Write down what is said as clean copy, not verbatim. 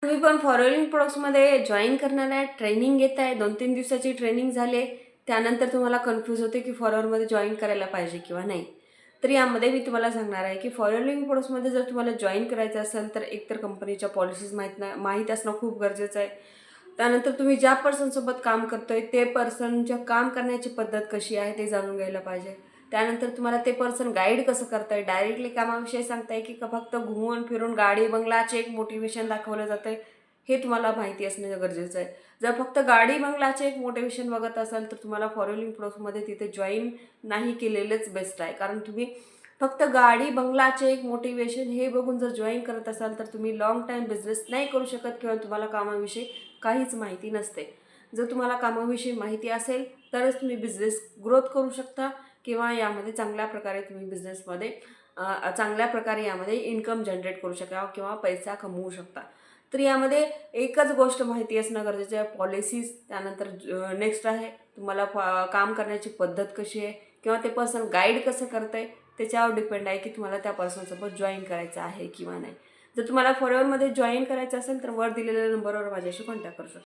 तुम्ही पण following प्रोडक्ट्समध्ये join करणार आहे, ट्रेनिंग घेत आहे, 2-3 दिवसाची ट्रेनिंग झाली आहे, त्यानंतर तुम्हाला कन्फ्यूज होते की फॉलोअरमध्ये जॉईन करायला पाहिजे किंवा नाही. तर यामध्ये मी तुम्हाला सांगणार आहे की फॉलोइंग प्रोडक्ट्समध्ये जर तुम्हाला जॉईन करायचं असेल तर एकतर कंपनीच्या पॉलिसीज माहीत असणं खूप गरजेचं आहे. त्यानंतर तुम्ही ज्या पर्सनसोबत काम करतोय ते पर्सनच्या काम करण्याची पद्धत कशी आहे ते जाणून घ्यायला पाहिजे. त्यानंतर तुम्हाला ते पर्सन गाईड कसं करताय, डायरेक्टली कामाविषयी सांगताय की फक्त घुमवून फिरून गाडी बंगलाचे एक मोटिवेशन दाखवलं जातंय, हे तुम्हाला माहिती असणं गरजेचं आहे. जर फक्त गाडी बंगलाचे एक मोटिवेशन बघत असाल तर तुम्हाला फॉलोइंग प्रोसेसमध्ये तिथे जॉईन नाही केलेलंच बेस्ट आहे. कारण तुम्ही फक्त गाडी बंगलाचे एक मोटिवेशन हे बघून जर जॉईन करत असाल तर तुम्ही लाँग टाईम बिझनेस नाही करू शकत किंवा तुम्हाला कामाविषयी काहीच माहिती नसते. जर तुम्हाला कामाविषयी माहिती असेल तरच तुम्ही बिझनेस ग्रोथ करू शकता किंवा यामध्ये चांगल्या प्रकारे तुम्ही बिझनेसमध्ये चांगल्या प्रकारे यामध्ये इन्कम जनरेट करू शकता किंवा पैसा कमवू शकता. तर यामध्ये एकच गोष्ट माहिती असणं गरजेचं आहे, पॉलिसीज. त्यानंतर नेक्स्ट आहे तुम्हाला काम करण्याची पद्धत कशी आहे किंवा ते पर्सन गाईड कसं करतंय त्याच्यावर डिपेंड आहे की तुम्हाला त्या पर्सनसोबत जॉईन करायचं आहे किंवा नाही. जर तुम्हाला फॉलोअरमध्ये जॉईन करायचं असेल तर वर दिलेल्या नंबरवर माझ्याशी कॉन्टॅक्ट करू शकता.